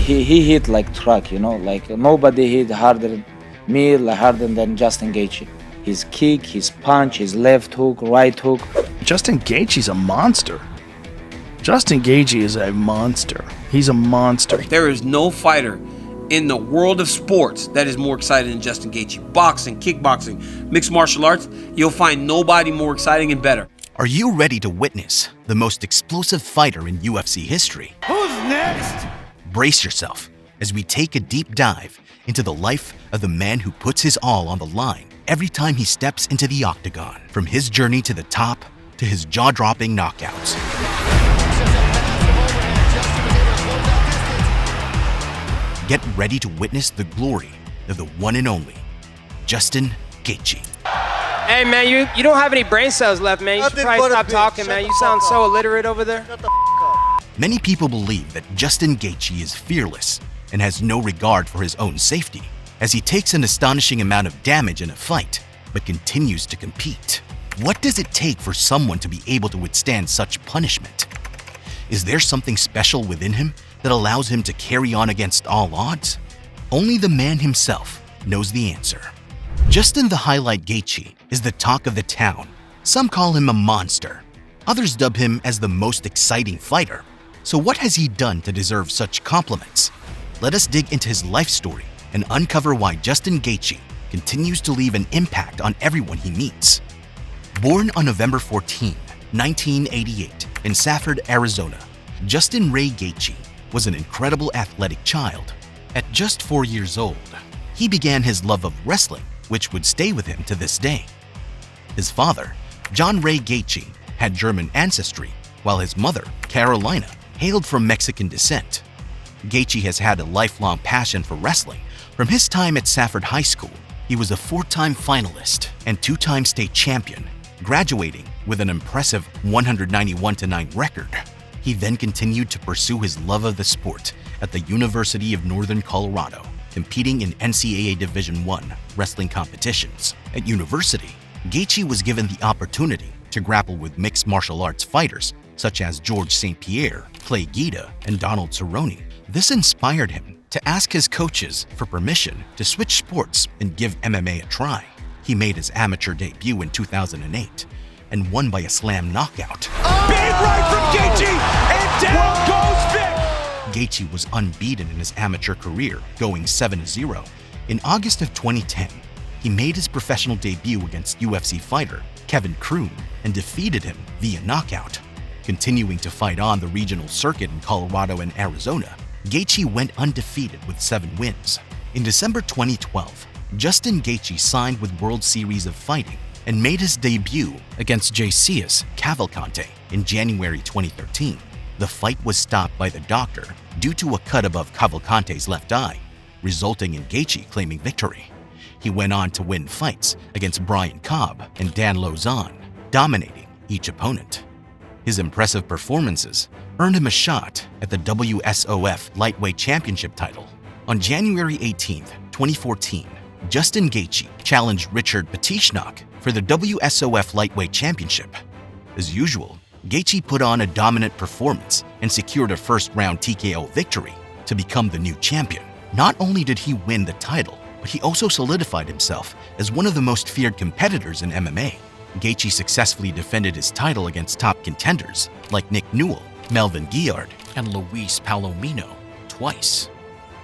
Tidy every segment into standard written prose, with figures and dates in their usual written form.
he hit like truck, you know, like nobody hit harder me, like harder than Justin Gaethje. His kick, his punch, his left hook, right hook. Justin Gaethje's a monster. Justin Gaethje is a monster. He's a monster. There is no fighter in the world of sports that is more exciting than Justin Gaethje. Boxing, kickboxing, mixed martial arts, you'll find nobody more exciting and better. Are you ready to witness the most explosive fighter in UFC history? Who's next? Brace yourself as we take a deep dive into the life of the man who puts his all on the line every time he steps into the octagon. From his journey to the top to his jaw-dropping knockouts. Get ready to witness the glory of the one and only Justin Gaethje. Hey man, you don't have any brain cells left, man. You should probably stop talking, man. You sound so illiterate over there. Many people believe that Justin Gaethje is fearless and has no regard for his own safety, as he takes an astonishing amount of damage in a fight, but continues to compete. What does it take for someone to be able to withstand such punishment? Is there something special within him that allows him to carry on against all odds? Only the man himself knows the answer. Justin the Highlight Gaethje is the talk of the town. Some call him a monster. Others dub him as the most exciting fighter. So what has he done to deserve such compliments? Let us dig into his life story and uncover why Justin Gaethje continues to leave an impact on everyone he meets. Born on November 14, 1988 in Safford, Arizona, Justin Ray Gaethje was an incredible athletic child. At just 4 years old, he began his love of wrestling, which would stay with him to this day. His father, John Ray Gaethje, had German ancestry, while his mother, Carolina, hailed from Mexican descent. Gaethje has had a lifelong passion for wrestling. From his time at Safford High School, he was a 4-time finalist and 2-time state champion, graduating with an impressive 191-9 record. He then continued to pursue his love of the sport at the University of Northern Colorado, competing in NCAA Division I wrestling competitions. At university, Gaethje was given the opportunity to grapple with mixed martial arts fighters such as George St. Pierre, Clay Guida, and Donald Cerrone. This inspired him to ask his coaches for permission to switch sports and give MMA a try. He made his amateur debut in 2008 and won by a slam knockout. Big right from Gaethje, and down goes Vic! Gaethje was unbeaten in his amateur career, going 7-0. In August of 2010, he made his professional debut against UFC fighter Kevin Kroon and defeated him via knockout. Continuing to fight on the regional circuit in Colorado and Arizona, Gaethje went undefeated with 7 wins. In December 2012, Justin Gaethje signed with World Series of Fighting and made his debut against Jayceus Cavalcante in January 2013. The fight was stopped by the doctor due to a cut above Cavalcante's left eye, resulting in Gaethje claiming victory. He went on to win fights against Brian Cobb and Dan Lozon, dominating each opponent. His impressive performances earned him a shot at the WSOF Lightweight Championship title. On January 18, 2014, Justin Gaethje challenged Richard Petitschnok for the WSOF Lightweight Championship. As usual, Gaethje put on a dominant performance and secured a first-round TKO victory to become the new champion. Not only did he win the title, but he also solidified himself as one of the most feared competitors in MMA. Gaethje successfully defended his title against top contenders like Nick Newell, Melvin Guillard, and Luis Palomino twice.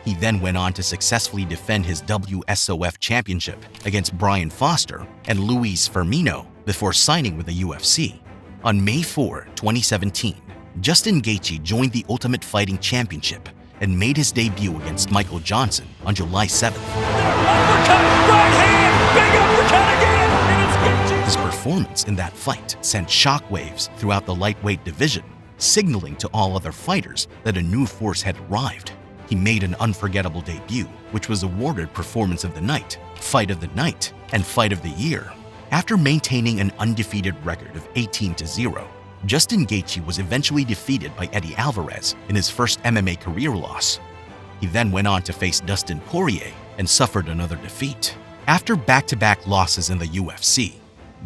He then went on to successfully defend his WSOF championship against Brian Foster and Luis Firmino before signing with the UFC. On May 4, 2017, Justin Gaethje joined the Ultimate Fighting Championship and made his debut against Michael Johnson on July 7th. Uppercut, right hand, big uppercut again, and it's Gaethje. His performance in that fight sent shockwaves throughout the lightweight division, signaling to all other fighters that a new force had arrived. He made an unforgettable debut, which was awarded Performance of the Night, Fight of the Night, and Fight of the Year. After maintaining an undefeated record of 18-0, Justin Gaethje was eventually defeated by Eddie Alvarez in his first MMA career loss. He then went on to face Dustin Poirier and suffered another defeat. After back-to-back losses in the UFC,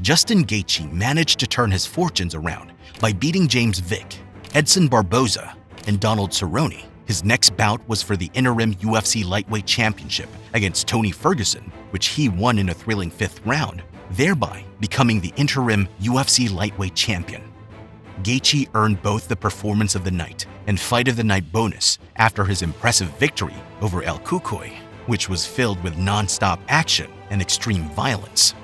Justin Gaethje managed to turn his fortunes around by beating James Vick, Edson Barboza, and Donald Cerrone. His next bout was for the interim UFC lightweight championship against Tony Ferguson, which he won in a thrilling 5th round, thereby becoming the interim UFC lightweight champion. Gaethje earned both the Performance of the Night and Fight of the Night bonus after his impressive victory over El Cucuy, which was filled with non-stop action and extreme violence.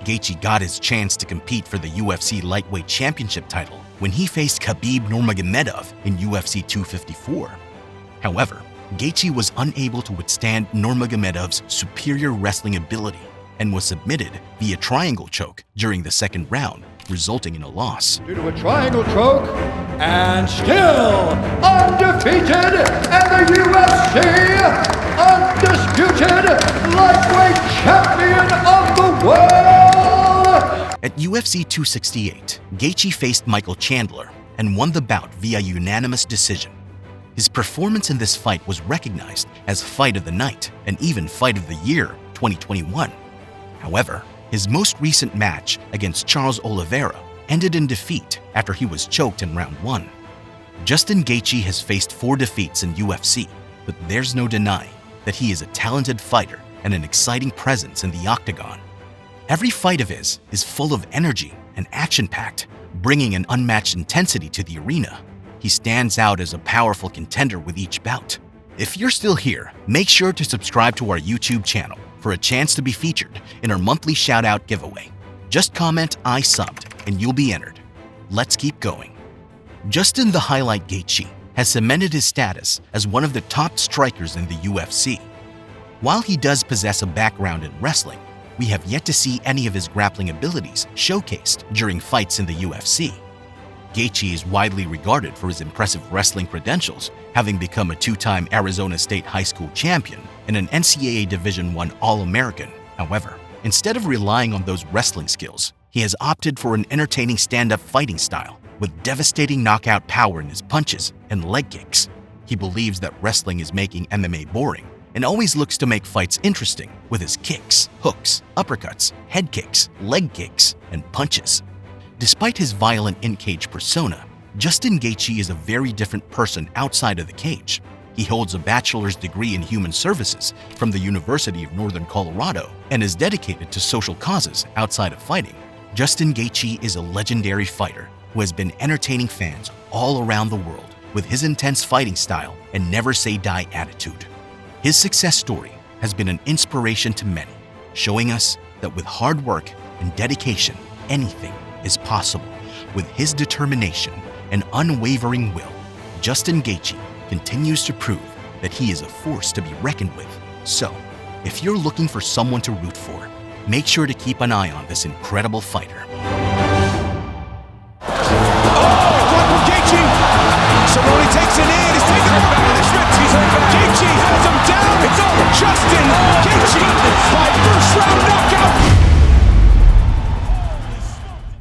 Gaethje got his chance to compete for the UFC lightweight championship title when he faced Khabib Nurmagomedov in UFC 254. However, Gaethje was unable to withstand Nurmagomedov's superior wrestling ability and was submitted via triangle choke during the 2nd round, resulting in a loss. Due to a triangle choke, and still undefeated and the UFC undisputed lightweight champion of the world! At UFC 268, Gaethje faced Michael Chandler and won the bout via unanimous decision. His performance in this fight was recognized as Fight of the Night and even Fight of the Year 2021. However, his most recent match against Charles Oliveira ended in defeat after he was choked in round 1. Justin Gaethje has faced 4 defeats in UFC, but there's no denying that he is a talented fighter and an exciting presence in the octagon. Every fight of his is full of energy and action-packed, bringing an unmatched intensity to the arena. He stands out as a powerful contender with each bout. If you're still here, make sure to subscribe to our YouTube channel for a chance to be featured in our monthly shout-out giveaway. Just comment "I subbed" and you'll be entered. Let's keep going. Justin the Highlight Gaethje has cemented his status as one of the top strikers in the UFC. While he does possess a background in wrestling, we have yet to see any of his grappling abilities showcased during fights in the UFC. Gaethje is widely regarded for his impressive wrestling credentials, having become a 2-time Arizona State high school champion and an NCAA Division I All-American. However, instead of relying on those wrestling skills, he has opted for an entertaining stand-up fighting style with devastating knockout power in his punches and leg kicks. He believes that wrestling is making MMA boring and always looks to make fights interesting with his kicks, hooks, uppercuts, head kicks, leg kicks, and punches. Despite his violent in-cage persona, Justin Gaethje is a very different person outside of the cage. He holds a bachelor's degree in human services from the University of Northern Colorado and is dedicated to social causes outside of fighting. Justin Gaethje is a legendary fighter who has been entertaining fans all around the world with his intense fighting style and never-say-die attitude. His success story has been an inspiration to many, showing us that with hard work and dedication, anything is possible. With his determination and unwavering will, Justin Gaethje continues to prove that he is a force to be reckoned with. So, if you're looking for someone to root for, make sure to keep an eye on this incredible fighter.